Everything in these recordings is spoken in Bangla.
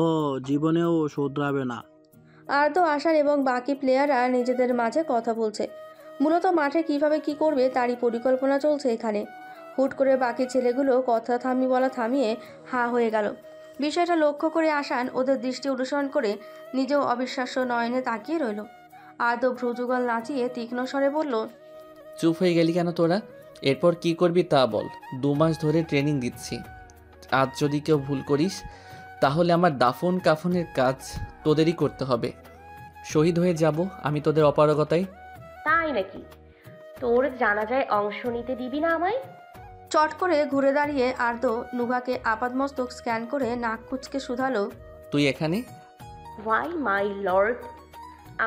ও জীবনেও শোধরাবে না। আর্দ্র, আশান এবং বাকি প্লেয়াররা নিজেদের মাঝে কথা বলছে। মূলত মাঠে কিভাবে কি করবে তারই পরিকল্পনা চলছে এখানে। হুট করে বাকি ছেলেগুলো কথা বলা থামিয়ে হা হয়ে গেল। বিষয়টা লক্ষ্য করে আশান ওদের দৃষ্টি অনুসরণ করে নিজেও অবিশ্বাস্য নয়নে তাকিয়ে রইল। আর্দ্র ভ্রুযুগল নাচিয়ে তীক্ষ্ণ স্বরে বলল, চুপ হয়ে গেলি কেন তোরা? এরপর কি করবি তা বল। 2 মাস ধরে ট্রেনিং দিচ্ছি। আজ যদি কেউ ভুল করিস তাহলে আমার দাফন কাফনের কাজ তোদেরই করতে হবে। শহীদ হয়ে যাব আমি তোদের অপারগতায়। তাই নাকি? তোর জানাজায় অংশ নিতে দিবি না আমায়? চট করে ঘুরে দাঁড়িয়ে আর্দ্র নুভাকে আপাদমস্তক স্ক্যান করে নাক কুচকে শুধালো, তুই এখানে? ওয়াই মাই লর্ড,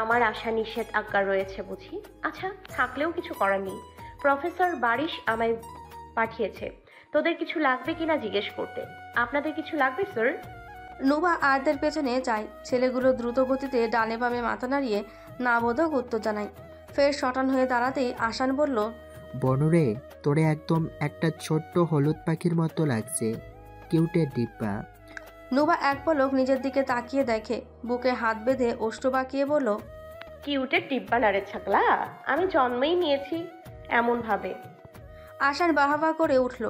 আমার আশা নিষেধ আজ্ঞা রয়েছে বুঝি? আচ্ছা, থাকলেও কিছু করার নেই। প্রফেসর বারিশ আমায় পাঠিয়েছে তোদের কিছু লাগবে কিনা জিজ্ঞেস করতে। আপনাদের কিছু লাগবে স্যার? নুভা আর্দের পেছনে যায়। ছেলেগুলো দ্রুত গতিতে ডানে বামে মাথা নাড়িয়ে না বোধক উত্তর জানায়। ফের শটান হয়ে দাঁড়াতেই আশান বলল, বনরে, তোরে একদম একটা ছোট্ট হলুদ পাখির মতো লাগছে, কিউটের ডিব্বা। নুভা এক পলক নিজের দিকে তাকিয়ে দেখে, বুকে হাত বেঁধে ওষ্ঠ বাঁকিয়ে বলল, কিউটের ডিব্বা নাড়ে ছাকলা, আমি জন্মই নিয়েছি এমন ভাবে। আশান বাহাবা করে উঠল।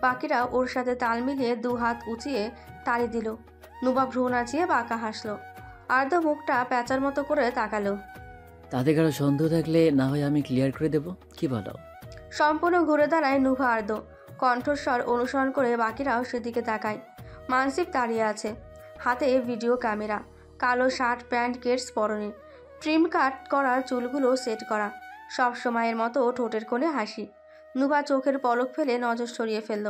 বাকিরা ওর সাথে তাল মিলিয়ে 2 হাত উঁচিয়ে তালি দিল। নুভা ভ্রু নাচিয়ে বাঁকা হাসল। আর্দ্র মুখটা প্যাঁচার মতো করে তাকালো। তাদের কারো সন্দেহ থাকলে না হয় আমি ক্লিয়ার করে দেব, কি বলো? সম্পূর্ণ ঘুরে দাঁড়ায় নুভা আর্দ্র। কণ্ঠস্বর অনুসরণ করে বাকিরাও সেদিকে তাকায়। মানসিক দাঁড়িয়ে আছে, হাতে ভিডিও ক্যামেরা, কালো শার্ট প্যান্ট কেটস পরনে, ট্রিম কাট করা চুলগুলো সেট করা, সব সময়ের মতো ঠোঁটের কোণে হাসি। নুভা চোখের পলক ফেলে নজর সরিয়ে ফেলল।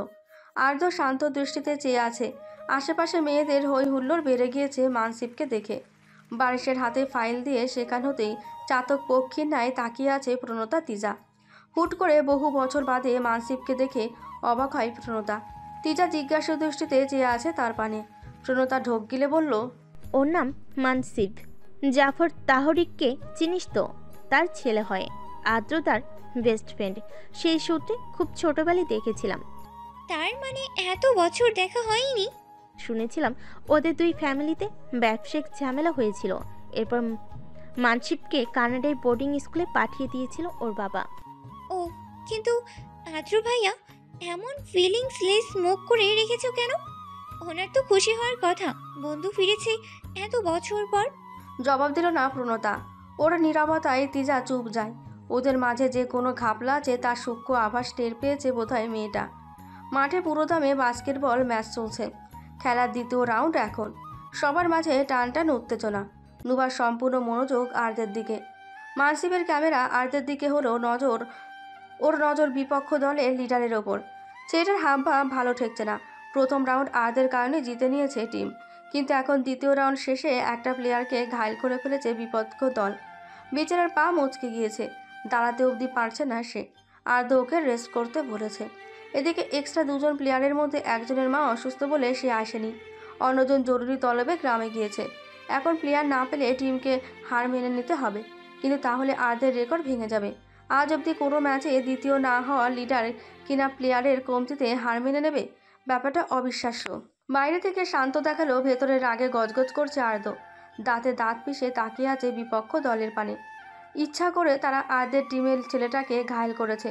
আর্দ্র শান্ত দৃষ্টিতে চেয়ে আছে। আশেপাশে মেয়েদের হই হুল্লোড় বেড়ে গিয়েছে মানসিপকে দেখে। বারিশের হাতে ফাইল দিয়ে সেখান হতেই চাতক পক্ষীর ন্যায় তাকিয়ে আছে প্রণতা তিজা। হুট করে বহু বছর বাদে মানসিপকে দেখে অবাক হয় প্রণতা। তিজা জিজ্ঞাসা দৃষ্টিতে চেয়ে আছে তার পানে। প্রণতা ঢোক গিলে বলল, ওর নাম মানসিব। জাফর তাহরিককে চিনিস তো? তার ছেলে হয়। আদ্রতার বেস্ট ফ্রেন্ড। সেই সূত্রে খুব ছোটবেলায় দেখেছিলাম। তার মানে এত বছর দেখা হয়নি? শুনেছিলাম ওদের 2 ফ্যামিলিতে ব্যবসায়িক ঝামেলা হয়েছিল। এরপর মানসিবকে কানাডায় বোর্ডিং স্কুলে পাঠিয়ে দিয়েছিল ওর বাবা। ও, কিন্তু আদ্র ভাইয়া এমন ফিলিংসলেস মুখ করে রেখেছো কেন? ওনার তো খুশি হওয়ার কথা, বন্ধু ফিরেছে এত বছর পর। জবাব দিল না প্রণতা। ওর নীরবতায় তিজা চুপ যায়। ওদের মাঝে যে কোনো ঘাপলা আছে তার সূক্ষ্ম আভাস টের পেয়েছে বোধহয় মেয়েটা। মাঠে পুরোদমে বাস্কেটবল ম্যাচ চলছে। খেলার 2য় রাউন্ড এখন। সবার মাঝে টান টান উত্তেজনা। নুভার সম্পূর্ণ মনোযোগ আর্দের দিকে। মানসিবের ক্যামেরা আর্দের দিকে হলো ওর নজর বিপক্ষ দলের লিডারের ওপর। ছেলেটার হাবভাব ভালো ঠেকছে না। প্রথম রাউন্ড আর্দের কারণে জিতে নিয়েছে টিম, কিন্তু এখন 2য় রাউন্ড শেষে একটা প্লেয়ারকে ঘায়েল করে ফেলেছে বিপক্ষ দল। বেচারার পা মচকে গিয়েছে, দাঁড়াতে অবধি পারছে না সে। আর্দ্র ওকে রেস্ট করতে বলেছে। এদিকে এক্সট্রা 2জন প্লেয়ারের মধ্যে একজনের মা অসুস্থ বলে সে আসেনি। অন্যজন জরুরি তলবে গ্রামে গিয়েছে। এখন প্লেয়ার না পেলে টিমকে হার মেনে নিতে হবে, কিন্তু তাহলে আর্দের রেকর্ড ভেঙে যাবে। আজ অবধি কোনো ম্যাচে 2য় না হওয়া লিডার কিনা প্লেয়ারের কমতিতে হার মেনে নেবে, ব্যাপারটা অবিশ্বাস্য। বাইরে থেকে শান্ত দেখালেও ভেতরে রাগে গজগজ করছে আর্দ্র। দাঁতে দাঁত পিষে তাকিয়ে আছে বিপক্ষ দলের পানে। ইচ্ছা করে তারা আর্দের টিমের ছেলেটাকে ঘায়েল করেছে,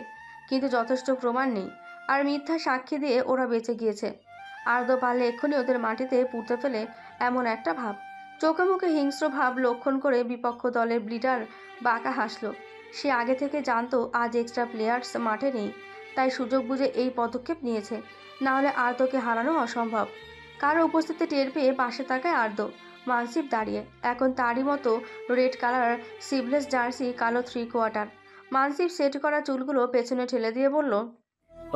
কিন্তু যথেষ্ট প্রমাণ নেই, আর মিথ্যা সাক্ষী দিয়ে ওরা বেঁচে গিয়েছে। আর্দ্র পারলে এক্ষুনি ওদের মাটিতে পুঁতে ফেলে এমন একটা ভাব। চোখে মুখে হিংস্র ভাব লক্ষণ করে বিপক্ষ দলের লিডার বাঁকা হাসল। সে আগে থেকে জানতো আজ এক্সট্রা প্লেয়ার্স মাঠে নেই, তাই সুযোগ বুঝে এই পদক্ষেপ নিয়েছে। না হলে আর্দ্রকে হারানো অসম্ভব। কারো উপস্থিতি টের পেয়ে পাশে তাকায় আর্দ্র। মানসিপ দাঁড়িয়ে, এখন তারই মতো রেড কালার সিভলেস জার্সি, কালো 3/4। মানসিপ সেট করা চুলগুলো পেছনে ঠেলে দিয়ে বলল,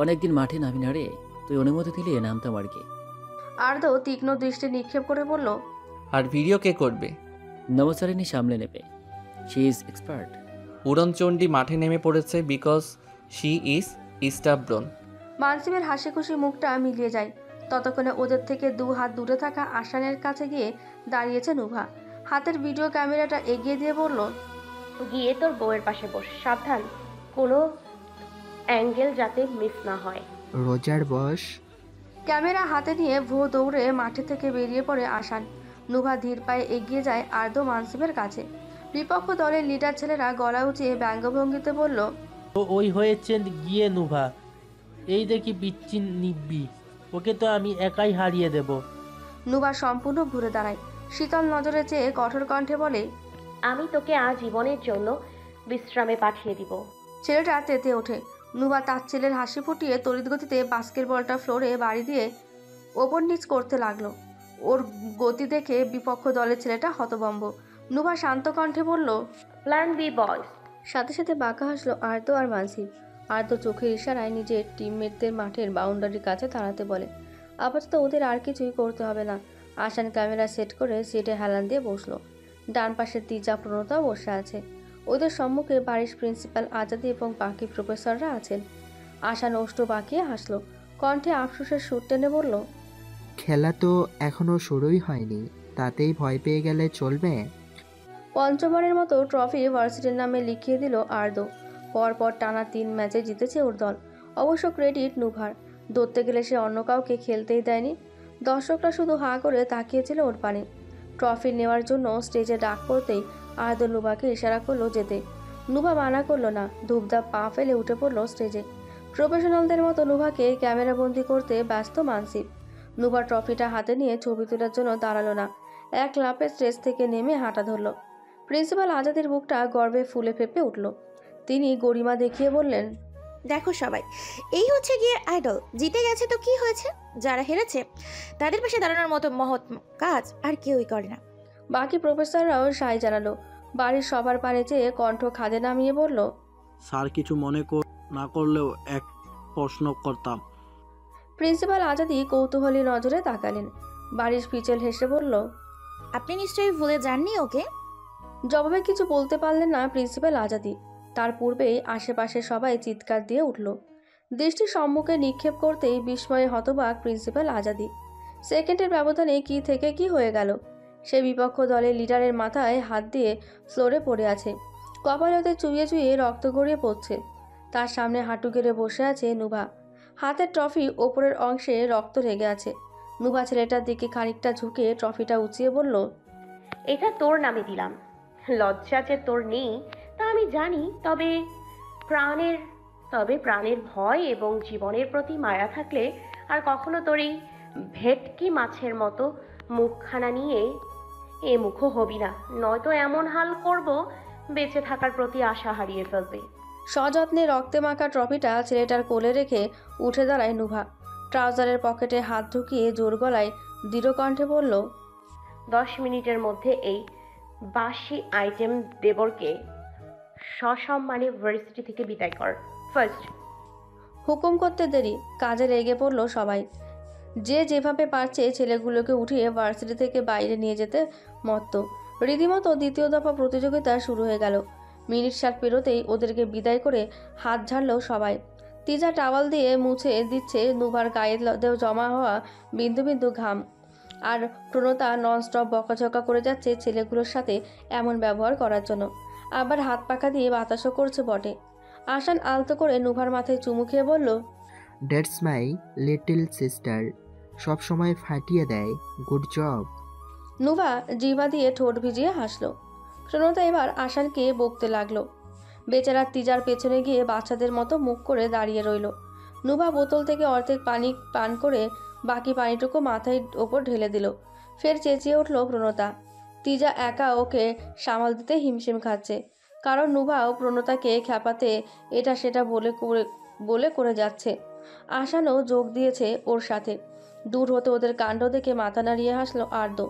অনেকদিন মাঠে নামি না রে, তুই অনুমতি দিলে নামতাম আর কি। আর্দ্র তীক্ষ্ণ দৃষ্টি নিক্ষেপ করে বলল, আর ভিডিও কে করবে? নবচারিণী সামলে নেবে, শি ইজ এক্সপার্ট। উড়নচণ্ডী মাঠে নেমে পড়েছে বিকজ শি ইজ স্টাবডন। মানসিপের হাসি খুশি মুখটা মিলিয়ে যায়। ততক্ষণে ওদের থেকে 2 হাত দূরে থাকা আসানের কাছে গিয়ে দাঁড়িয়েছে নুভা। হাতের ভিডিও ক্যামেরাটা এগিয়ে দিয়ে বলল, গিয়ে তোর বউয়ের পাশে বস, সাবধান কোনো অ্যাঙ্গেল যাতে মিস না হয়। রোজার বস। ক্যামেরা হাতে নিয়ে দৌড়ে মাঠে থেকে বেরিয়ে পড়ে আসান। নুভা ধীর পায়ে এগিয়ে যায় আর্দ্র মানসিবের কাছে। বিপক্ষ দলের লিডার ছেলেরা গলা উঁচিয়ে ব্যঙ্গভঙ্গিতে বলল, ওই হয়েছে গিয়ে নুভা, এই দেখি পিচ্ছি নিব্বি, ওকে তো আমি একাই হারিয়ে দেব। নুভা সম্পূর্ণ ঘুরে দাঁড়ায়, শীতল নজরে চেয়ে কঠোর কণ্ঠে বলে, আমি তোকে আজীবনের জন্য বিশ্রামে পাঠিয়ে দিব। ছেলেটা তেতে ওঠে। নুভা তার ছেলের হাসি ফুটিয়ে তড়িৎ গতিতে বাস্কেটবলটা ফ্লোরে বাড়ি দিয়ে ওপর নিচ করতে লাগলো। ওর গতি দেখে বিপক্ষ দলের ছেলেটা হতভম্ব। নুভা শান্ত কণ্ঠে বলল, প্ল্যান বি বয়স। সাথে সাথে বাঁকা হাসলো আর্দ্র আর মানসিব। আর্দ্র চোখের ইশারায় নিজের টিমমেটদের মাঠের বাউন্ডারির কাছে দাঁড়াতে বলে। আপাতত ওদের আর কিছুই করতে হবে না। আসান ক্যামেরা সেট করে সিটে হেলান দিয়ে বসলো। ডান পাশে তিজা প্রণতাও বসে আছে। ওদের সম্মুখে বাড়ির প্রিন্সিপাল আজাদি এবং বাকি প্রফেসররা আছেন। আসান ওষ্ঠ বাঁকিয়ে হাসলো, কণ্ঠে আফসোসের সুর টেনে বলল, খেলা তো এখনো শুরুই হয়নি, তাতেই ভয় পেয়ে গেলে চলবে? পঞ্চমবারের মতো ট্রফি ভার্সিটির নামে লিখিয়ে দিল আর্দ্র। পরপর টানা 3 ম্যাচে জিতেছে ওর দল। অবশ্য ক্রেডিট নুভার। ধরতে গেলে সে অন্য কাউকে খেলতেই দেয়নি। দর্শকরা শুধু হাঁ করে তাকিয়েছিল ওর পানে। ট্রফি নেওয়ার জন্য স্টেজে ডাক পড়তেই আর্দ্র নুভাকে ইশারা করলো যেতে। নুভা মানা করলো না, ধূপধাপ পা ফেলে উঠে পড়লো স্টেজে। প্রফেশনালদের মতো নুভাকে ক্যামেরাবন্দি করতে ব্যস্ত মানসিব। নুভা ট্রফিটা হাতে নিয়ে ছবি তোলার জন্য দাঁড়ালো না, এক লাফে স্টেজ থেকে নেমে হাঁটা ধরল। প্রিন্সিপাল আজাদের বুকটা গর্বে ফুলে ফেঁপে উঠল। তিনি গরিমা দেখিয়ে বললেন, দেখো সবাই, এই হচ্ছে গিয়ে আইডল। জিতে গেছে তো কি হয়েছে, যারা হেরেছে তাদের পাশে দাঁড়ানোর মতো মহৎ কাজ আর কেউই করে না। বাকি প্রফেসররাও সায় জানালো। বাড়ির সবার পানে চেয়ে কণ্ঠ খাদে নামিয়ে বলল, স্যার কিছু মনে না করলেও এক প্রশ্ন করতাম। প্রিন্সিপাল আজাদি কৌতূহলী নজরে তাকালেন। বাড়ির ফিচেল হেসে বলল, আপনি নিশ্চয়ই ভুলে যাননি ওকে। জবাবে কিছু বলতে পারলেন না প্রিন্সিপাল আজাদি। তার পূর্বেই আশেপাশে সবাই চিৎকার দিয়ে উঠল। দৃষ্টি সম্মুখে নিক্ষেপ করতেই বিস্ময়ে হতবাক প্রিন্সিপাল আজাদি। সেকেন্ডের ব্যবধানে কি থেকে কি হয়ে গেল। সে বিপক্ষ দলের লিডারের মাথায় হাত দিয়ে ফ্লোরে পড়ে আছে। কপালতে চুইয়ে চুইয়ে রক্ত গড়িয়ে পড়ছে। তার সামনে হাঁটু গেড়ে বসে আছে নুভা। হাতের ট্রফি ওপরের অংশে রক্ত লেগে আছে। নুভা ছেলেটার দিকে খানিকটা ঝুঁকে ট্রফিটা উঁচিয়ে বলল, এটা তোর নামে দিলাম। লজ্জা যে তোর নেই তা আমি জানি, তবে প্রাণের ভয় এবং জীবনের প্রতি মায়া থাকলে আর কখনো তোর এই ভেটকি মাছের মতো মুখখানা নিয়ে এ মুখো হবি না, নয়তো এমন হাল করব বেঁচে থাকার প্রতি আশা হারিয়ে ফেলবে। সযত্নে রক্তে মাখা ট্রফিটা ছেলেটার কোলে রেখে উঠে দাঁড়ায় নুভা। ট্রাউজারের পকেটে হাত ঢুকিয়ে জোর গলায় দৃঢ় কণ্ঠে বলল, 10 মিনিটের মধ্যে এই বাসি আইটেম দেবরকে সসম্মানে ভার্সিটি থেকে বিদায় কর। ফার্স্ট। হুকুম করতে দেরি, কাজে লেগে পড়ল সবাই। যে যেভাবে পারছে ছেলেগুলোকে উঠিয়ে ভার্সিটি থেকে বাইরে নিয়ে যেতে মত্ত। রীতিমতো দ্বিতীয় দফা প্রতিযোগিতা শুরু হয়ে গেল। মিনিট 60 পেরোতেই ওদেরকে বিদায় করে হাত ঝাড়ল সবাই। তিজা টাওয়াল দিয়ে মুছে দিচ্ছে নুভার গায়ে জমা হওয়া বিন্দু বিন্দু ঘাম। আর প্রণতা ননস্টপ বকাঝকা করে যাচ্ছে ছেলেগুলোর সাথে এমন ব্যবহার করার জন্য। আবার হাত পাখা দিয়ে বাতাসও করছে বটে। আসান আলতো করে নুভার মাথায় চুমু খেয়ে বলল, দ্যাটস মাই লিটল সিস্টার, সব সময় ফাটিয়ে দেয়, গুড জব। নুভা জিভা দিয়ে ঠোঁট ভিজিয়ে হাসলো। প্রণতা এবার আসানকে বকতে লাগলো। বেচারা তিজার পেছনে গিয়ে বাচ্চাদের মতো মুখ করে দাঁড়িয়ে রইল। নুভা বোতল থেকে অর্ধেক পানি পান করে বাকি পানিটুকু মাথায় ওপর ঢেলে দিল। ফের চেঁচিয়ে উঠল প্রণতা। তিজা একা ওকে সামাল দিতে হিমশিম খাচ্ছে, কারণ নুভাও প্রণতাকে খ্যাপাতে এটা সেটা বলে করে যাচ্ছে। আসানও যোগ দিয়েছে ওর সাথে। দূর হতে ওদের কাণ্ড দেখে মাথা নাড়িয়ে হাসলো আর্দ্র।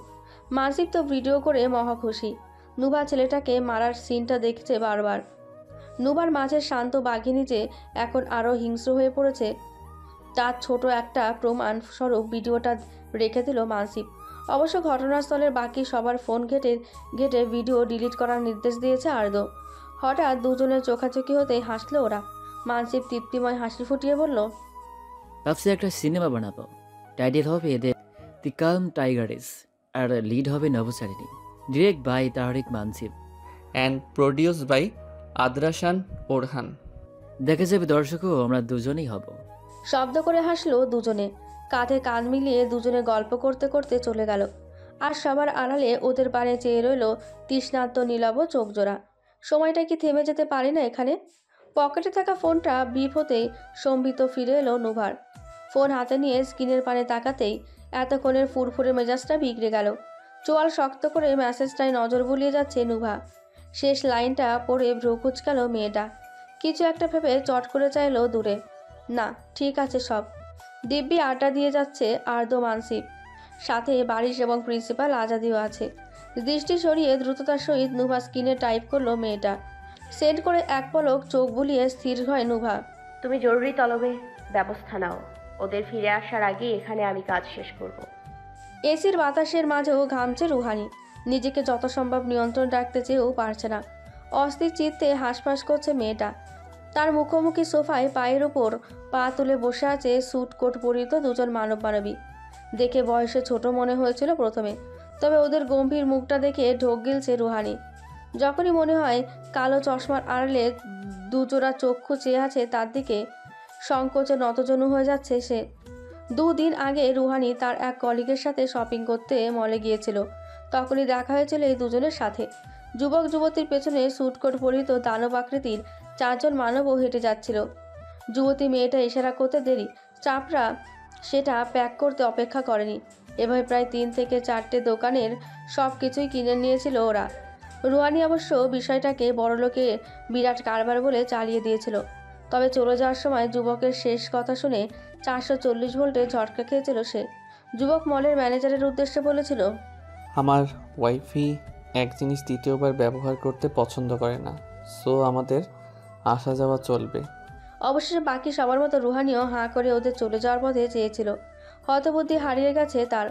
মানসিক তো ভিডিও করে মহা খুশি। নুভা ছেলেটাকে মারার সিনটা দেখছে বারবার। নুভার মাঝের শান্ত বাঘিনী যে এখন আরও হিংস্র হয়ে পড়েছে তার ছোট একটা প্রমাণ স্বরূপ ভিডিওটা রেখে দিল মানসিব। অবশ্য ঘটনাস্থলের বাকি সবার ফোন ঘেটে ভিডিও ডিলিট করার নির্দেশ দিয়েছে আর্দ্র। হঠাৎ দুজনের চোখাচোখি হতেই হাসলো ওরা। মানসিব তৃপ্তিময় হাসি ফুটিয়ে বলল, ভাবছি একটা সিনেমা বানাবো। টাইটেল হবে এদের দি কালম টাইগারেস, আর লিড হবে নবচারিণী। ডিরেক্ট বাই তাহরিক মানসিব অ্যান্ড প্রডিউস বাই আদ্রাসান ওরহান। দেখা যাবে দর্শকও আমরা দুজনেই হব। শব্দ করে হাসলো দুজনে। কাঁধে কাঁধ মিলিয়ে দুজনে গল্প করতে করতে চলে গেল। আর সবার আড়ালে ওদের পানে চেয়ে রইল তৃষ্ণার্ত নীলাভ চোখজোড়া। সময়টা কি থেমে যেতে পারে না এখানে? পকেটে থাকা ফোনটা বিপ হতেই সম্বিত ফিরে এলো নুভার। ফোন হাতে নিয়ে স্ক্রিনের পানে তাকাতেই এতক্ষণের ফুরফুরে মেজাজটা বিগড়ে গেল। চোয়াল শক্ত করে মেসেজটায় নজর বুলিয়ে যাচ্ছে নুভা। শেষ লাইনটা পড়ে ভ্রু কুচকাল মেয়েটা। কিছু একটা ভেবে চট করে চাইলো দূরে। না, ঠিক আছে সব। দিব্যি আড্ডা দিয়ে যাচ্ছে আর্দ মানসিব, সাথে বারিশ এবং প্রিন্সিপাল আজাদিও আছে। দৃষ্টি সরিয়ে দ্রুততার সহিত নুভা স্ক্রিনে টাইপ করলো মেয়েটা। সেন্ড করে এক পলক চোখ বুলিয়ে স্থির হয় নুভা। তুমি জরুরি তলবে ব্যবস্থা নাও। ওদের ফিরে আসার আগে এখানে আমি কাজ শেষ করব। এসির বাতাসের মাঝেও ঘামছে রুহানি। নিজেকে যত সম্ভব নিয়ন্ত্রণ রাখতে চেয়েও পারছে না। অস্থির চিত্তে হাঁসফাঁস করছে মেয়েটা। তার মুখোমুখি সোফায় পায়ের ওপর পা তুলে বসে আছে স্যুট কোট পরিহিত দুজন মানব মানবী। দেখে বয়সে ছোট মনে হয়েছিল প্রথমে, তবে ওদের গম্ভীর মুখটা দেখে ঢোক গিলছে রুহানি। যখনই মনে হয় কালো চশমার আড়ালে দুজোড়া চক্ষু চেয়ে আছে তার দিকে, সংকোচে নতজনু হয়ে যাচ্ছে সে। 2 দিন আগে রুহানি তার এক কলিগের সাথে শপিং করতে মলে গিয়েছিল। তখনই দেখা হয়েছিল এই দুজনের সাথে। যুবক যুবতীর পেছনে স্যুটকোট পরিহিত দানব আকৃতির 4 জন মানবও হেঁটে যাচ্ছিল। যুবতী মেয়েটা ইশারা করতে দেরি, স্টাফরা সেটা প্যাক করতে অপেক্ষা করেনি। এভাবে প্রায় 3 থেকে 4টে দোকানের সব কিছুই কিনে নিয়েছিল ওরা। রুহানি অবশ্য বিষয়টাকে বড়লোকে বিরাট কারবার বলে চালিয়ে দিয়েছিল। তবে চলে যাওয়ার সময় যুবকের শেষ কথা শুনে 440 ভোল্টের ঝটকা খেয়েছিল সে। যুবক মলের ম্যানেজারের উদ্দেশ্যে বলেছিল, আমার ওয়াইফই এক জিনিস দ্বিতীয়বার ব্যবহার করতে পছন্দ করে না, সো আমাদের আসা যাওয়া চলবে। অবশেষে বাকি সবার মতো রুহানিও হাঁ করে ওদের চলে যাওয়ার পথে চেয়েছিল। হতবুদ্ধি হারিয়ে গেছে তার,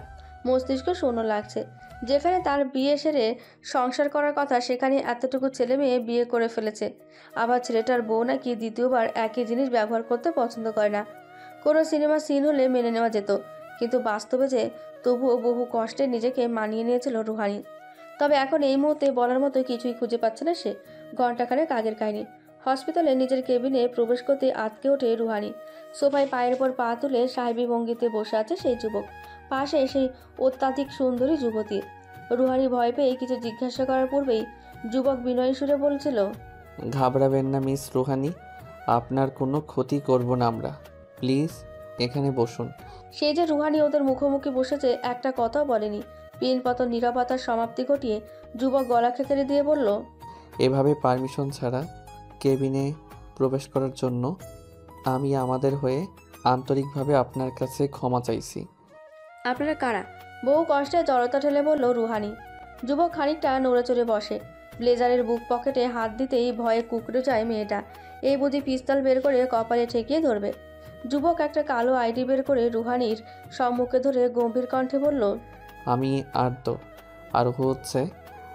মস্তিষ্ক শূন্য লাগছে। যেখানে তার বিয়ে সেরে সংসার করার কথা, সেখানে এতটুকু ছেলে মেয়ে বিয়ে করে ফেলেছে। আবার ছেলেটার বউ নাকি দ্বিতীয়বার একই জিনিস ব্যবহার করতে পছন্দ করে না। কোনো সিনেমা সিন হলে মেনে নেওয়া যেত, কিন্তু বাস্তবে যে তবুও বহু কষ্টে নিজেকে মানিয়ে নিয়েছিল রুহানি। তবে এখন এই মুহূর্তে বলার মতো কিছুই খুঁজে পাচ্ছে না সে। ঘণ্টাখানেক আগের কাহিনী। হসপিটালে নিজের কেবিনে প্রবেশ করতে আটকে ওঠে রুহানি। সোফায় পায়ের পর পা তুলে সাহেবী ভঙ্গিতে বসে আছে সেই যুবক, পাশে সেই অত্যাধিক সুন্দরী যুবতী। রুহানি ভয় পেয়ে কিছু জিজ্ঞাসা করার পূর্বেই যুবক বিনয়ী সুরে বলছিল, ঘাবড়াবেন না মিস রুহানি, আপনার কোনো ক্ষতি করব না আমরা। প্লিজ এখানে বসুন। সেই যে রুহানি ওদের মুখোমুখি বসেছে, একটা কথাও বলেনি। পিনপতন নীরবতার সমাপ্তি ঘটিয়ে যুবক গলা খেকেড়ে দিয়ে বলল, এভাবে পারমিশন ছাড়া কেবিনে প্রবেশ করার জন্য আমি আমাদের হয়ে আন্তরিকভাবে আপনার কাছে ক্ষমা চাইছি। আপনারা কারা? বহু কষ্টে জড়তা ঠেলে বলল রুহানি। যুবক খানিকটা নড়ে চড়ে বসে। ব্লেজারের বুক পকেটে হাত দিতেই ভয়ে কুকড়ে যায় মেয়েটা। এই বুঝি পিস্তল বের করে কপালে ঠেকিয়ে ধরবে। যুবক একটা কালো আইডি বের করে রুহানির সম্মুখে ধরে গম্ভীর কণ্ঠে বলল, আমি আর্দ্র, আর হচ্ছে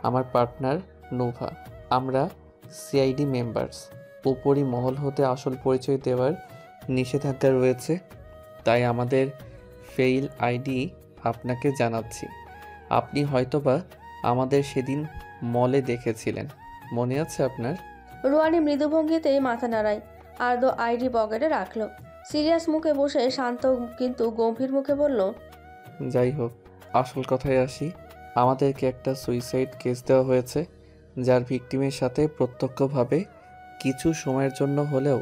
আমার পার্টনার নুভা। আমরা সিআইডি মেম্বার্স। উপরি মহল হতে আসল পরিচয় দেওয়ার নিষেধাজ্ঞা রয়েছে, তাই আমাদের ফেইল আইডি আপনাকে জানাচ্ছি। আপনি হয়তোবা আমাদের সেদিন মলে দেখেছিলেন, মনে আছে আপনার? রুহানি মৃদুভঙ্গিতে মাথা নাড়ায়, আর্দ্র আইডি পকেটে রাখলো। সিরিয়াস মুখে বসে শান্ত কিন্তু গম্ভীর মুখে বলল, যাই হোক, আসল কথায় আসি। আমাদেরকে একটা সুইসাইড কেস দেওয়া হয়েছে, যার ভিকটিমের সাথে প্রত্যক্ষভাবে কিছু সময়ের জন্য হলেও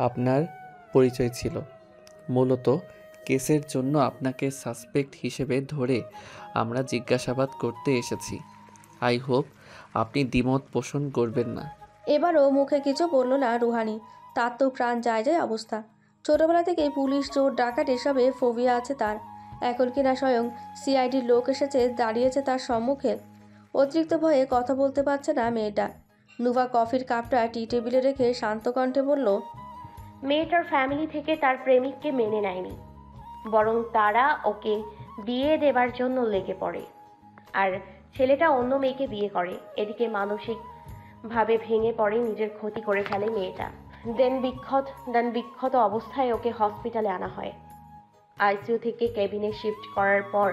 আপনার পরিচয় ছিল। মূলত কেসের জন্য আপনাকে সাসপেক্ট হিসেবে ধরে আমরা জিজ্ঞাসাবাদ করতে এসেছি। আই হোপ আপনি দ্বিমত পোষণ করবেন না। এবারও মুখে কিছু বলল না রুহানি। তার তো প্রাণ যায় যায় অবস্থা। ছোটবেলা থেকে পুলিশ, চোর, ডাকাত এসবে ফোবিয়া আছে তার। এখন কিনা স্বয়ং সিআইডির লোক এসেছে, দাঁড়িয়েছে তার সম্মুখে। অতিরিক্ত ভয়ে কথা বলতে পারছে না মেয়েটা। নুভা কফির কাপটা টি টেবিলে রেখে শান্ত কণ্ঠে বলল, মেয়েটার ফ্যামিলি থেকে তার প্রেমিককে মেনে নেয়নি, বরং তারা ওকে বিয়ে দেবার জন্য লেগে পড়ে, আর ছেলেটা অন্য মেয়েকে বিয়ে করে। এদিকে মানসিকভাবে ভেঙে পড়ে, নিজের ক্ষতি করে ফেলে মেয়েটা। দেন বিক্ষত অবস্থায় ওকে হসপিটালে আনা হয়। আইসিইউ থেকে কেবিনে শিফট করার পর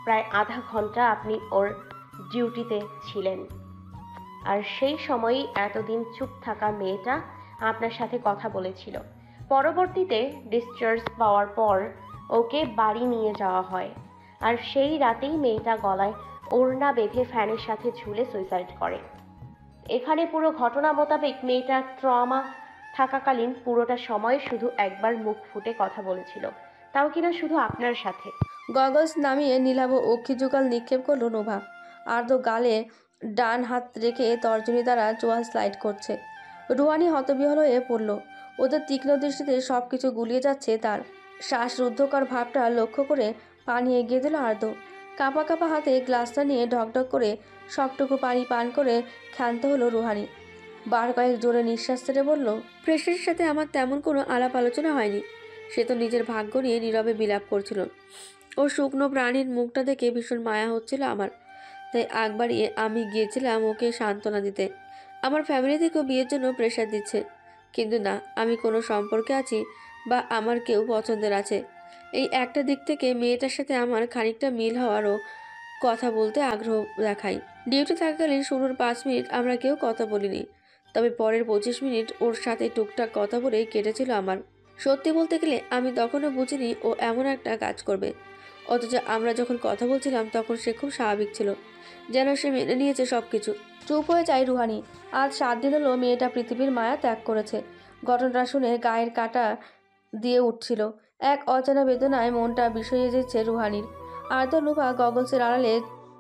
প্রায় আধা ঘন্টা আপনি ওর ডিউটিতে ছিলেন, আর সেই সময়ই এতদিন চুপ থাকা মেয়েটা আপনার সাথে কথা বলেছিল। পরবর্তীতে ডিসচার্জ পাওয়ার পর ওকে বাড়ি নিয়ে যাওয়া হয়। আর সেই রাতেই মেয়েটা গলায় ওড়না বেঁধে ফ্যানের সাথে ঝুলে সুইসাইড করে। এখানে পুরো ঘটনা মোতাবেক মেয়েটা ট্রমা থাকাকালীন পুরোটা সময় শুধু একবার মুখ ফুটে কথা বলেছিল, তাও কিনা শুধু আপনার সাথে। গগলস নামিয়ে নীলাভ অক্ষিযুগল নিক্ষেপ করলো নোভা। আর্দ্র গালে ডান হাত রেখে তর্জনী দ্বারা চোয়াল স্লাইড করছে। রুহানি হতবিহ্বল হয়ে পড়ল। ওদের তীক্ষ্ণ দৃষ্টিতে সব কিছু গুলিয়ে যাচ্ছে তার। শ্বাসরুদ্ধকর ভাবটা লক্ষ্য করে পানি এগিয়ে দিল আর্দ্র। কাঁপা কাঁপা হাতে গ্লাসটা নিয়ে ঢকঢক করে সবটুকু পানি পান করে ক্ষান্ত হলো রুহানি। বার কয়েক জোরে নিঃশ্বাস ছেড়ে বলল, প্রেসিডেন্টের সাথে আমার তেমন কোনো আলাপ আলোচনা হয়নি। সে তো নিজের ভাগ্য নিয়ে নীরবে বিলাপ করছিল। ও শুকনো প্রাণীর মুখটা দেখে ভীষণ মায়া হচ্ছিল আমার, তাই আগ বাড়িয়ে আমি গিয়েছিলাম ওকে সান্ত্বনা দিতে। আমার ফ্যামিলি থেকেও বিয়ের জন্য প্রেশার দিচ্ছে, কিন্তু না, আমি কোনো সম্পর্কে আছি বা আমার কেউ পছন্দের আছে, এই একটা দিক থেকে মেয়েটার সাথে আমার খানিকটা মিল হওয়ারও কথা বলতে আগ্রহ দেখাই। ডিউটি থাকাকালীন শুরুর 5 মিনিট আমরা কেউ কথা বলিনি, তবে পরের 25 মিনিট ওর সাথে টুকটাক কথা বলেই কেটেছিল আমার। সত্যি বলতে গেলে আমি তখনও বুঝিনি ও এমন একটা কাজ করবে, অথচ আমরা যখন কথা বলছিলাম তখন সে খুব স্বাভাবিক ছিল, যেন সে মেনে নিয়েছে সব কিছু। চুপ হয়ে যায় রুহানি। আজ 7 দিন হলো মেয়েটা পৃথিবীর মায়া ত্যাগ করেছে। ঘটনাটা শুনে গায়ের কাঁটা দিয়ে উঠছিল। এক অজানা বেদনায় মনটা বিষিয়ে যাচ্ছে রুহানির। আর্দ্র নুভা গগলসের আড়ালে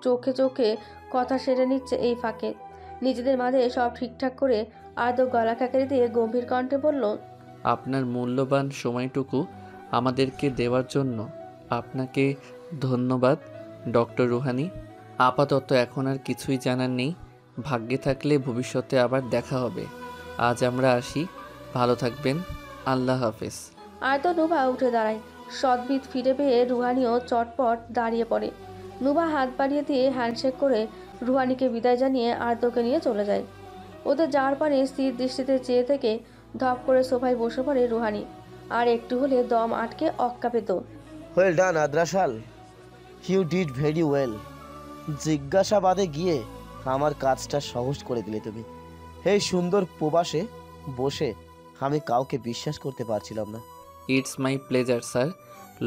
চোখে চোখে কথা সেরে নিচ্ছে এই ফাঁকে। নিজেদের মাঝে সব ঠিকঠাক করে আর্দ্র গলা কাকারি দিয়ে গম্ভীর কণ্ঠে বলল, আপনার মূল্যবান সময়টুকু আমাদেরকে দেওয়ার জন্য আপনাকে ধন্যবাদ ডক্টর রুহানি। আপাতত এখন আর কিছুই জানার নেই, ভাগ্যে থাকলে ভবিষ্যতে আবার দেখা হবে। আজ আমরা আসি, ভালো থাকবেন, আল্লাহ হাফেজ। আর্দ্র নুভা উঠে দাঁড়ায়। সদ্বিদ ফিরে পেয়ে রুহানিও চটপট দাঁড়িয়ে পড়ে। নুভা হাত বাড়িয়ে দিয়ে হ্যান্ডশেক করে রুহানিকে বিদায় জানিয়ে আর্দ্রকে নিয়ে চলে যায়। ওদের যাওয়ার পানে স্থির দৃষ্টিতে চেয়ে থেকে ধপ করে সোফায় বসে পড়ে রুহানি। আর একটু হলে দম আটকে অক্কা পেত। ওয়েল ডান আদ্রাসাল, ইউ ডিড ভেরি ওয়েল। জিজ্ঞাসাবাদে গিয়ে আমার কাজটা সহজ করে দিলে তুমি। এই সুন্দর প্রবাসে বসে আমি কাউকে বিশ্বাস করতে পারছিলাম না। ইটস মাই প্লেজার স্যার,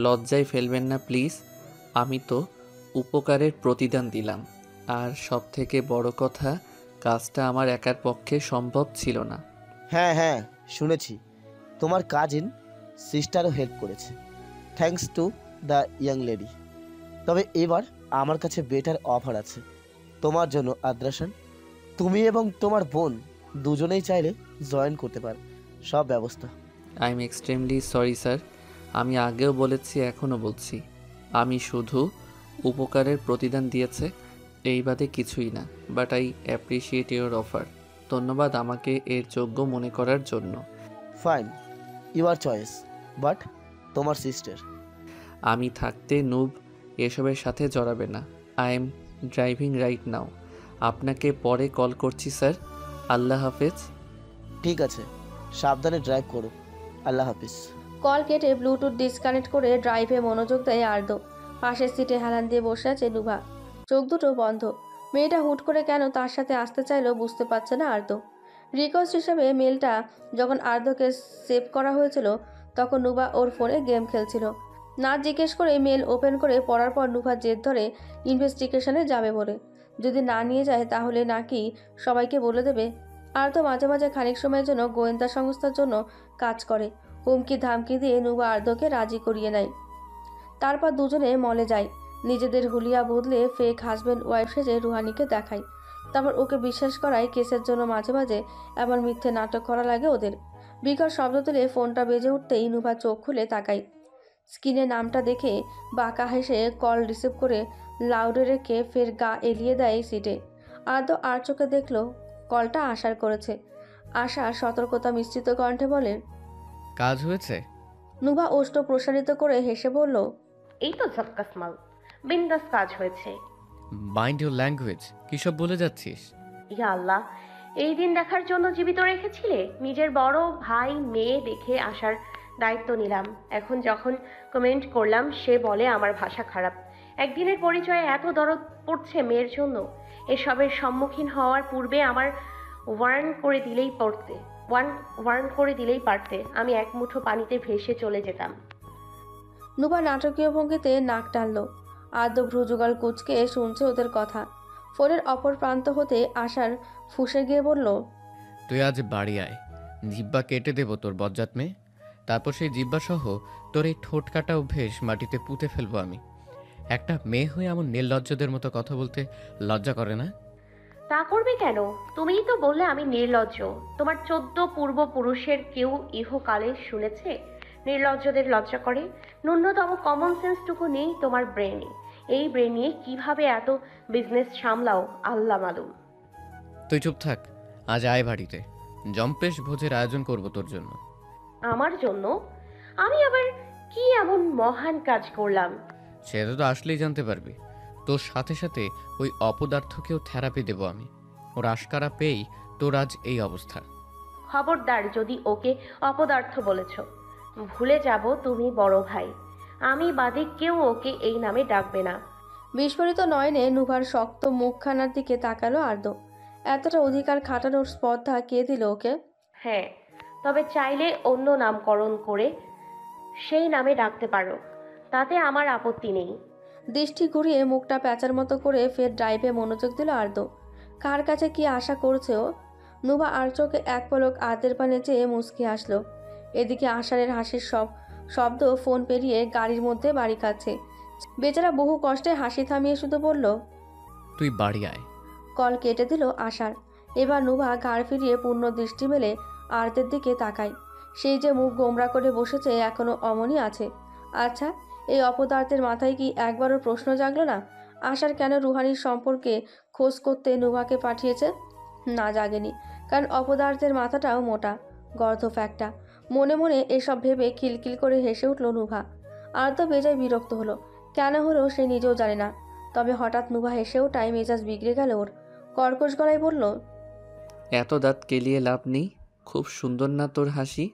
লজ্জায় ফেলবেন না প্লিজ। আমি তো উপকারের প্রতিদান দিলাম, আর সব থেকে বড় কথা, কাজটা আমার একার পক্ষে সম্ভব ছিল না। হ্যাঁ হ্যাঁ শুনেছি, তোমার কাজিন সিস্টারও হেল্প করেছে, thanks to the young lady. তবে এবার আমার কাছে বেটার অফার আছে তোমার জন্য আদ্রাসান। তুমি এবং তোমার বোন দুজনেই চাইলে জয়েন করতে পারো, সব ব্যবস্থা। I am extremely sorry sir, আমি আগেও বলেছি এখনও বলছি, আমি শুধু উপকারের প্রতিদান দিয়েছে, এই বাদে কিছুই না। But I appreciate your offer. ধন্যবাদ আমাকে এর যোগ্য মনে করার জন্য। ফাইন, ইউর চয়েস, বাট তোমার সিস্টার। আমি থাকতে নুব এসবের সাথে জড়াবে না। I am driving right now. আপনাকে পরে কল করছি স্যার, আল্লাহ হাফেজ। ঠিক আছে, সাবধানে ড্রাইভ করো, আল্লাহ হাফিজ। কল কেটে ব্লুটুথ ডিসকানেক্ট করে ড্রাইভে মনোযোগ দেয় আর্দ্র। পাশের সিটে হেলান দিয়ে বসে আছে নুভা, চোখ দুটো বন্ধ। মেয়েটা হুট করে কেন তার সাথে আসতে চাইলো বুঝতে পারছে না আর্দ্র। রিকোয়েস্ট হিসেবে মেলটা যখন আর্দ্রকে সেভ করা হয়েছিল তখন নুভা ওর ফোনে গেম খেলছিল। না জিজ্ঞেস করে মেল ওপেন করে পড়ার পর নুভা জেদ ধরে ইনভেস্টিগেশনে যাবে বলে। যদি না নিয়ে যায় তাহলে নাকি সবাইকে বলে দেবে। আর্দ্র মাঝে মাঝে খানিক সময়ের জন্য গোয়েন্দা সংস্থার জন্য কাজ করে। হুমকি ধামকি দিয়ে নুভা আর্দ্রকে রাজি করিয়ে নেয়। তারপর দুজনে মলে যায়। নিজেদের হুলিয়া বদলে ফেক হাজব্যান্ড ওয়াইফ সেজে রুহানিকে দেখায়। তারপর ওকে বিশ্বাস করায় কেসের জন্য মাঝে মাঝে এমন মিথ্যে নাটক করা লাগে ওদের। বিকট শব্দ তুলে ফোনটা বেজে উঠতেই নুভা চোখ খুলে তাকায়। স্ক্রিনে নামটা দেখে বাঁকা হেসে কল রিসিভ করে লাউডে রেখে ফের গা এলিয়ে দেয় সিটে। আর্দ্র আর চোখে দেখল কলটা আশার করেছে। আশা সতর্কতা মিশ্রিত কণ্ঠে বলে, কাজ হয়েছে? নুভা ওষ্ঠ প্রসারিত করে হেসে বলল, এই তো ঝক্কাস মাল, বিন্দাস কাজ হয়েছে। মাইন্ড ইউর ল্যাঙ্গুয়েজ, কী সব বলে যাচ্ছিস? ইয়া আল্লাহ, এই দিন দেখার জন্য জীবিত রেখেছিলে। নিজের বড় ভাই মেয়ে দেখে আসার দায়িত্ব নিলাম, এখন যখন কমেন্ট করলাম সে বলে আমার ভাষা খারাপ। একদিনের পরিচয়ে এত দরদ পড়ছে মেয়ের জন্য। এসবের সম্মুখীন হওয়ার পূর্বে আমার ওয়ার্ন করে দিলেই পারতে। আমি এক মুঠো পানিতে ভেসে চলে যেতাম। নুভা নাটকীয় ভঙ্গিতে নাক টানল। আদ্য ভ্রুযুগল কুচকে শুনছে ওদের কথা। ফোনের অপর প্রান্ত হতে আশার ফুঁসে গিয়ে বলল, তুই আজ বাড়ি আয়, জিব্বা কেটে দেবো তোর বজ্জাত মেয়ে। তারপর সেই জিব্বা সহ তোর এই ঠোঁট কাটা অভ্যেস মাটিতে পুঁতে ফেলবো আমি। একটা মেয়ে হয়ে এমন নির্লজ্জদের মতো কথা বলতে লজ্জা করে না? তা করবে কেন? তুমিই তো বললে আমি নির্লজ্জ। তোমার 14 পূর্বপুরুষের কেউ ইহকালে শুনেছে নির্লজ্জদের লজ্জা করে? ন্যূনতম কমন সেন্সটুকু নেই তোমার ব্রেনে। এই ব্রেন নিয়ে কিভাবে এত বিজনেস সামলাও আল্লাহ মালুম। তুই চুপ থাক, আজ আয় বাড়িতে, জম্পেশ ভোজের আয়োজন করব তোর জন্য। আমার জন্য? আমি আবার কি এমন মহান কাজ করলাম? সেটা তো আসলেই জানতে পারবি। তোর সাথে সাথে ওই অপদার্থকেও থেরাপি দেব আমি। ওর আশকারা পেয়েই তোর আজ এই অবস্থা। খবরদার যদি ওকে অপদার্থ বলেছ। ভুলে যাব তুমি বড় ভাই। আমি বাদে কেউ ওকে এই নামে ডাকবে না। বিস্ফোরিত নয়নে নুভার শক্ত মুখখানার দিকে তাকালো আর্দ্র। এতটা অধিকার খাটানোর স্পর্ধা কে দিল ওকে? হ্যাঁ, তবে চাইলে অন্য নামকরণ করে সেই নামে ডাকতে পারো, তাতে আমার আপত্তি নেই। দৃষ্টি ঘুরিয়ে মুখটা প্যাঁচার মতো করে ফের ড্রাইভে মনোযোগ দিল আর্দ্র। কার কাছে কি আশা করছে ও? নুভা আর চোখে এক পলক আর্দ্রের পানে চেয়ে মুচকি আসলো। এদিকে আষাঢ়ের হাসির শব্দ ফোন পেরিয়ে গাড়ির মধ্যে বাড়ি খাচ্ছে। বেচারা বহু কষ্টে হাসি থামিয়ে শুধু বলল, তুই বাড়ি আয়। কল কেটে দিল আশার। এবার নুভা ঘাড় ফিরিয়ে পূর্ণ দৃষ্টি মেলে আর্তের দিকে তাকায়। সেই যে মুখ গোমরা করে বসেছে এখনো অমনই আছে। আচ্ছা, এই অপদার্থের মাথায় কি একবারও প্রশ্ন জাগলো না আশার কেন রুহানির সম্পর্কে খোঁজ করতে নুভাকে পাঠিয়েছে? না, জাগেনি। কারণ অপদার্থের মাথাটাও মোটা, গর্ধফ একটা। মনে মনে এসব ভেবে খিলখিল করে হেসে উঠল নুভা। আর তো বেজায় বিরক্ত হলো। কেন হলো সে নিজেও জানে না। তবে হঠাৎ নুভা হেসে ওঠায় মেজাজ বিগড়ে গেল ওর। কর্কশ গলায় বলল, এত দাঁত কেলিয়ে লাভ নেই, খুব সুন্দর না তোর হাসি?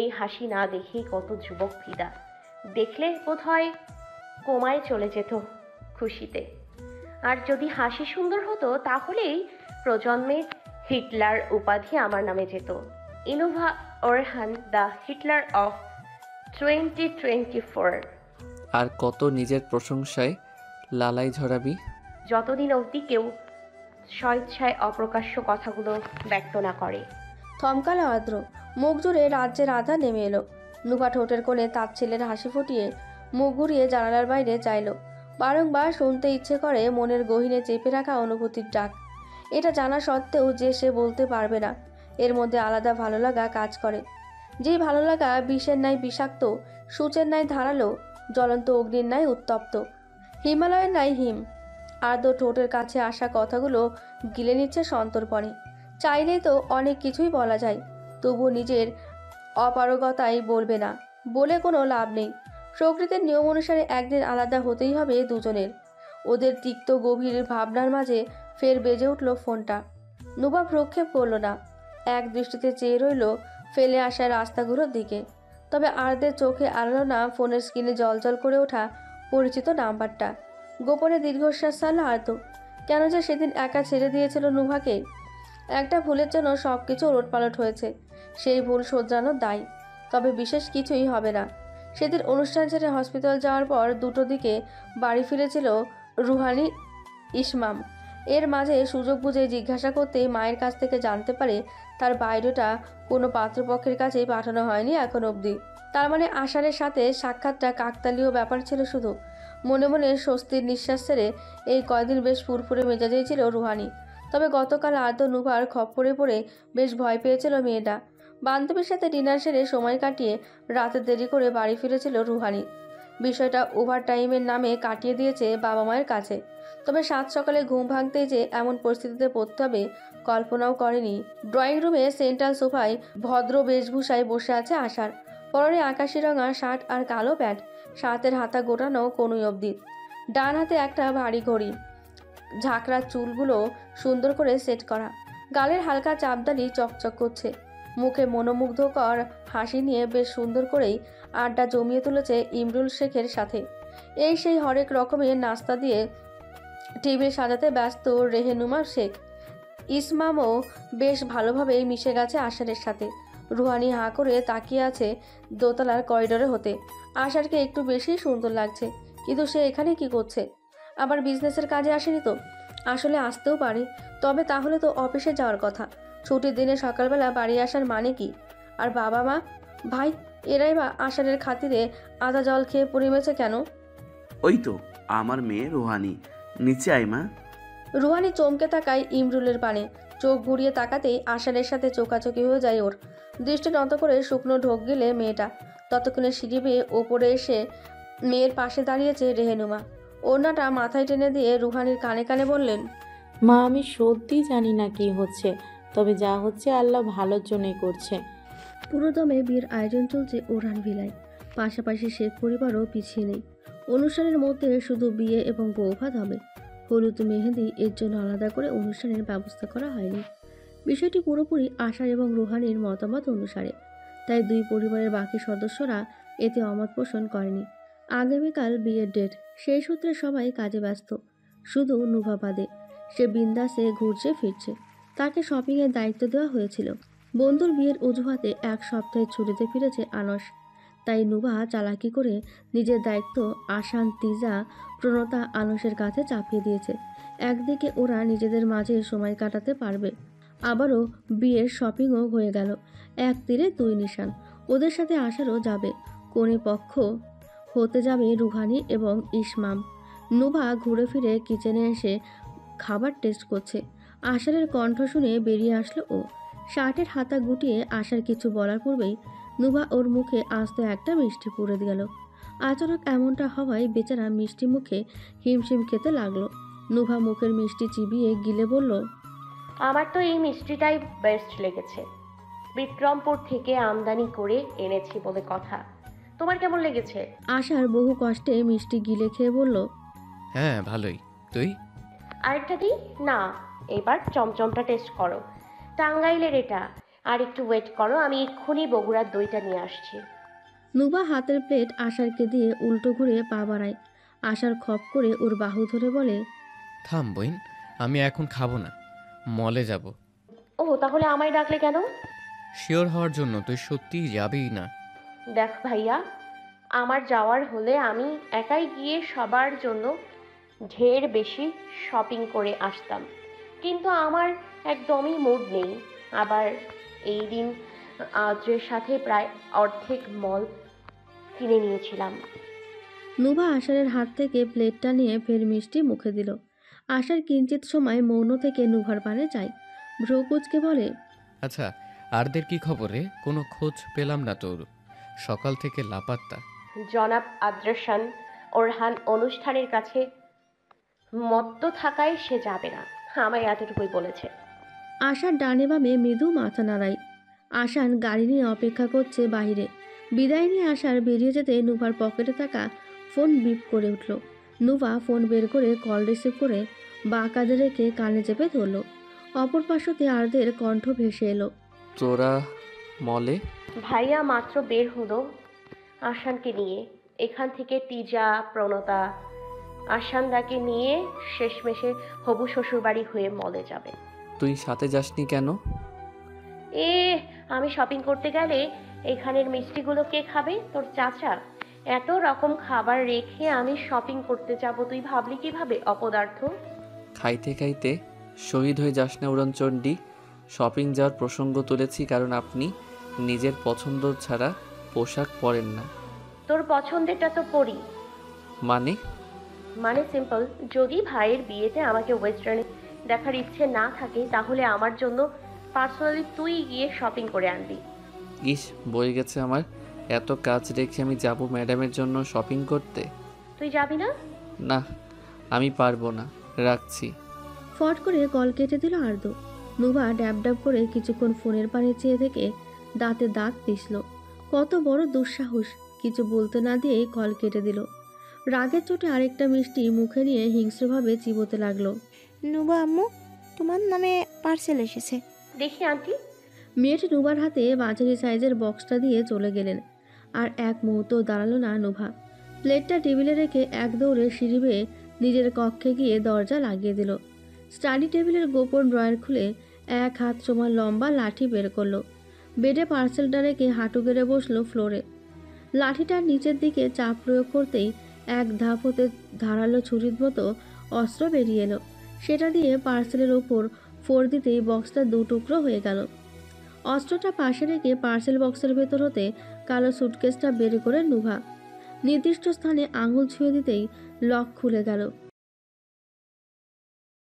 এই হাসি না দেখেই কত যুবক ফিদা। দেখলে বোধহয় কোমায় চলে যেত খুশিতে। আর যদি হাসি সুন্দর হতো তাহলেই প্রজন্মে হিটলার উপাধি আমার নামে যেত। Innova Orhan, the Hitler of 2024। আর কত নিজের প্রশংসায় লালাই ঝরাবি? যতদিন অবধি কেউ স্বেচ্ছায় অপ্রকাশ্য কথাগুলো ব্যক্ত না করে। থমকালো আর্দ্র। মুখ জুড়ে রাজ্যের আধা নেমে এলো। নুভা ঠোঁটের কোণে তার ছেলের হাসি ফুটিয়ে মুখ ঘুরিয়ে জানালার বাইরে চাইল। বারংবার শুনতে ইচ্ছে করে মনের গহীনে চেপে রাখা অনুভূতির ডাক। এটা জানা সত্ত্বেও যে সে বলতে পারবে না। এর মধ্যে আলাদা ভালো লাগা কাজ করে। যেই ভালো লাগা বিষের ন্যায় বিষাক্ত, সূচের ন্যায় ধারালো, জ্বলন্ত অগ্নির ন্যায় উত্তপ্ত, হিমালয়ের ন্যায় হিম। আর্দ্র ঠোঁটের কাছে আসা কথাগুলো গিলে নিচ্ছে সন্তর্পণে। চাইলেই তো অনেক কিছুই বলা যায়, তবু নিজের অপারগতায় বলবে না। বলে কোনো লাভ নেই। প্রকৃতির নিয়ম অনুসারে একদিন আলাদা হতেই হবে দুজনের। ওদের তিক্ত গভীর ভাবনার মাঝে ফের বেজে উঠল ফোনটা। নুভা প্রক্ষেপ করল না, এক দৃষ্টিতে চেয়ে রইল ফেলে আসা রাস্তাগুলোর দিকে। তবে আর্দের চোখে আড়ালো না ফোনের স্ক্রিনে জলজল করে ওঠা পরিচিত নাম্বারটা। গোপনে দীর্ঘশ্বাস ছাড়ল আর্দ। কেন যে সেদিন একা ছেড়ে দিয়েছিল নুভাকে? একটা ভুলের জন্য সব কিছু ওলটপালট হয়েছে। সেই ভুল শোধরানোর দায়। তবে বিশেষ কিছুই হবে না। সেদিন অনুষ্ঠান ছেড়ে হসপিটাল যাওয়ার পর 2টো দিকে বাড়ি ফিরেছিল রুহানি ইসমাম। এর মাঝে সুযোগ বুঝে জিজ্ঞাসা করতে মায়ের কাছ থেকে জানতে পারে তার বায়োডাটা কোনো পাত্রপক্ষের কাছেই পাঠানো হয়নি এখন অবধি। তার মানে আষাঢ়ের সাথে সাক্ষাৎটা কাকতালীয় ব্যাপার ছিল শুধু। মনে মনে স্বস্তির নিঃশ্বাস ছেড়ে এই কয়দিন বেশ ফুরফুরে মেজাজেই ছিল রুহানি। তবে গতকাল আর্দ্র নুভার খপ্পরে পড়ে বেশ ভয় পেয়েছিল মেয়েটা। বান্ধবীর সাথে ডিনার সেরে সময় কাটিয়ে রাতে দেরি করে বাড়ি ফিরেছিল রুহানি। বিষয়টা ওভার টাইমের নামে কাটিয়ে দিয়েছে বাবা মায়ের কাছে। তবে সাত সকালে ঘুম ভাঙতেই যে এমন পরিস্থিতিতে পড়তে হবে কল্পনাও করেনি। ড্রয়িং রুমে সেন্ট্রাল সোফায় ভদ্র বেশভূষায় বসে আছে আষাঢ়। পরনে আকাশি রঙা শার্ট আর কালো প্যান্ট, শার্টের হাতা গোটানো কোনোই অবধি। ডান হাতে একটা ভারী ঘড়ি, ঝাঁকড়ার চুলগুলো সুন্দর করে সেট করা, গালের হালকা চাপদানি চকচক করছে। মুখে মনোমুগ্ধকর হাসি নিয়ে বেশ সুন্দর করেই আড্ডা জমিয়ে তুলেছে ইমরুল শেখের সাথে। এই সেই হরেক রকমের নাস্তা দিয়ে টেবিল সাজাতে ব্যস্ত রেহেনুমা শেখ। ইসমামও বেশ ভালোভাবেই মিশে গেছে আষাঢ়ের সাথে। রুহানি হাঁ করে তাকিয়ে আছে দোতলার করিডোরে হতে। আশারকে একটু বেশি সুন্দর লাগছে, কিন্তু সে এখানে কি করছে? আবার বিজনেসের কাজে আসেনি তো? আসলে আসতেও পারে, তবে তাহলে তো অফিসে যাওয়ার কথা। ছুটির দিনে সকালবেলা বাড়ি আসার মানে কি? আর বাবা মা, ভাই, এরাই বা আষাঢ়ের খাতিরে আদা জল খেয়ে পরিমেছে কেন? ওই তো আমার মেয়ে রুহানি, নিচে আয় মা। রুহানি চমকে তাকায় ইমরুলের পানে। চোখ ঘুরিয়ে তাকাতেই আষাঢ়ের সাথে চোকাচোকি হয়ে যায় ওর। দৃষ্টি নত করে শুকনো ঢোক গেলে মেয়েটা। ততক্ষণে সিঁড়ি বেয়ে ওপরে এসে মেয়ের পাশে দাঁড়িয়েছে রেহেনুমা। ওড়নাটা মাথায় টেনে দিয়ে রুহানির কানে কানে বললেন, মা, আমি সত্যি জানি না কি হচ্ছে, তবে যা হচ্ছে আল্লাহ ভালোর জন্যই করছে। পুরোদমে বিয়ের আয়োজন চলছে ওরহান ভিলায়। পাশাপাশি শেখ পরিবারও পিছিয়ে নেই। অনুষ্ঠানের মধ্যে শুধু বিয়ে এবং বৌভাত হবে। হলুদ মেহেদি এর জন্য আলাদা করে অনুষ্ঠানের ব্যবস্থা করা হয়নি। বিষয়টি পুরোপুরি আশা এবং রুহানির মতামত অনুসারে, তাই দুই পরিবারের বাকি সদস্যরা এতে অমত পোষণ করেনি। আগামীকাল বিয়ের ডেট, সেই সূত্রে সবাই কাজে ব্যস্ত, শুধু নুভা বাদে। সে বিন্দাসে ঘুরছে ফিরছে। তাকে শপিংয়ের দায়িত্ব দেওয়া হয়েছিল। বন্ধুর বিয়ের অজুহাতে এক সপ্তাহের ছুটিতে ফিরেছে আনস। তাই নুভা চালাকি করে নিজের দায়িত্ব আসান, তিজা, প্রণতা, আনসের কাছে চাপিয়ে দিয়েছে। একদিকে ওরা নিজেদের মাঝে সময় কাটাতে পারবে, আবারও বিয়ের শপিংও হয়ে গেল। এক তীরে দুই নিশান। ওদের সাথে আশারও যাবে। কোণে পক্ষ হতে যাবে রুহানি এবং ইসমাম। নুভা ঘুরে ফিরে কিচেনে এসে খাবার টেস্ট করছে। আশারের কণ্ঠ শুনে বেরিয়ে আসলো ও। শার্টের হাতা গুটিয়ে আশার কিছু বলার পূর্বেই নুভা ওর মুখে আস্ত একটা মিষ্টি পুরে গেল। আচরক এমনটা হওয়ায় বেচারা মিষ্টি মুখে হিমশিম খেতে লাগলো। নুভা মুখের মিষ্টি চিবিয়ে গিলে বলল, আমার তো এই মিষ্টিটাই বেস্ট লেগেছে। বিক্রমপুর থেকে আমদানি করে এনেছি বলে কথা। তোমার কেমন লেগেছে? আশার বহু কষ্টে মিষ্টি গিলে খেয়ে বলল, হ্যাঁ ভালোই। তুই? আরেকটা দিই? না, এবার চমচমটা টেস্ট করো। টাঙ্গাইলের এটা। আর একটু ওয়েট করো, আমি এক্ষুনি বগুড়ার দইটা নিয়ে আসছি। নুভা হাতের প্লেট আশারকে দিয়ে উল্টো ঘুরে পা বাড়ায়। আশার খপ করে ওর বাহু ধরে বলে, থাম বইন, আমি এখন খাবো না, মলে যাব। ও, তাহলে আমায় ডাকলে কেন? শিওর হওয়ার জন্য। তুই সত্যিই যাবেই না? দেখ ভাইয়া, আমার যাওয়ার হলে আমি একাই গিয়ে সবার জন্য ঢের বেশি শপিং করে আসতাম, কিন্তু আমার একদমই মুড নেই। আবার এই দিন আদ্রের সাথে প্রায় অর্ধেক মল কিনে নিয়েছিলাম। নুভা আশারের হাত থেকে প্লেটটা নিয়ে ফের মিষ্টি মুখে দিল। আশার কিঞ্চিত সময় মৌন থেকে নুভার পানে যায়। ভ্রুকুচকে বলে, আচ্ছা, আরদের কি খবর রে? কোনো খোঁজ পেলাম না তোর, সকাল থেকে লাপাত্তা। জনাব আদ্রেশান ওরহান অনুষ্ঠানের কাছে মত্ত থাকায় সে যাবে না, আমায় এতটুকুই বলেছে। আশার ডানে বামে মৃদু মাথা নাড়ায়। আশান গাড়ি নিয়ে অপেক্ষা করছে বাইরে। বিদায় নিয়ে আশার বেরিয়ে যেতে নুভার পকেটে থাকা ফোন বিপ করে উঠল। নুভা ফোন বের করে কল রিসিভ করে বা কাঁধে রেখে কানে চেপে ধরল। অপর পাশতে আরদের কণ্ঠ ভেসে এলো, তোরা মলে? ভাইয়া মাত্র বের হলো আশানকে নিয়ে। এখান থেকে তিজা, প্রণতা, আশানদাকে নিয়ে শেষমেশে হবু শ্বশুরবাড়ি হয়ে মলে যাবে। তুই সাথে যাসনি কেন? আমি শপিং করতে গেলে এখানের মিষ্টিগুলো কে খাবে? তোর চাচা। এত রকম খাবার রেখে আমি শপিং করতে যাব, তুই ভাবলি কিভাবে? অপদার্থ। খাইতে খাইতে শহীদ হয়ে যাস না উড়নচণ্ডী। শপিং যাওয়ার প্রসঙ্গ তুলেছি কারণ আপনি নিজের পছন্দ ছাড়া পোশাক পরেন না। তোর পছন্দেরটা তো পরি। মানে সিম্পল, যদি ভাইয়ের বিয়েতে আমাকে ওয়েস্টার্নে দেখার ইচ্ছে না থাকে তাহলে আমার জন্য পার্সোনালি তুই গিয়ে শপিং করে আনবি। ইস, বয়ে গেছে আমার। এত কাজ রেখে আমি যাব ম্যাডামের জন্য শপিং করতে? তুই যাবি না? না, আমি পারবো না, রাখছি। ফট করে কল কেটে দিল আর্দ। নুভা ড্যাব ড্যাব করে কিছুক্ষণ ফোনের পানে চেয়ে থেকে দাঁতে দাঁত পিষল। কত বড় দুঃসাহস! কিছু বলতে না দিয়েই কল কেটে দিল। রাগের চোটে আরেকটা মিষ্টি মুখে নিয়ে হিংস্রভাবে চিবোতে লাগলো। নুবা আম্মু, তোমার নামে পার্সেল এসেছে। দেখি আন্টি। মেয়েটি নুবার হাতে মাঝারি সাইজের বক্সটা দিয়ে চলে গেলেন। আর এক মুহূর্ত দাঁড়ালো না নুভা। প্লেটটা টেবিলে রেখে এক দৌড়ে সিঁড়ি বেয়ে নিজের কক্ষে গিয়ে দরজা লাগিয়ে দিল। স্টাডি টেবিলের গোপন ড্রয়ার খুলে এক হাত সমান লম্বা লাঠি বের করলো। বেডে পার্সেলটা রেখে হাঁটু গেড়ে বসলো ফ্লোরে। লাঠিটার নিচের দিকে চাপ প্রয়োগ করতেই এক ধাপ হতে ধারালো ছুরির মতো অস্ত্র বেরিয়ে এলো। সেটা দিয়ে পার্সেলের ওপর ফোর দিতেই বক্সটা দু টুকরো হয়ে গেল। অস্ত্রটা পাশে রেখে পার্সেল বক্সের ভেতর হতে কালো সুটকেসটা বের করে নুভা নির্দিষ্ট স্থানে আঙুল ছুঁয়ে দিতেই লক খুলে গেল।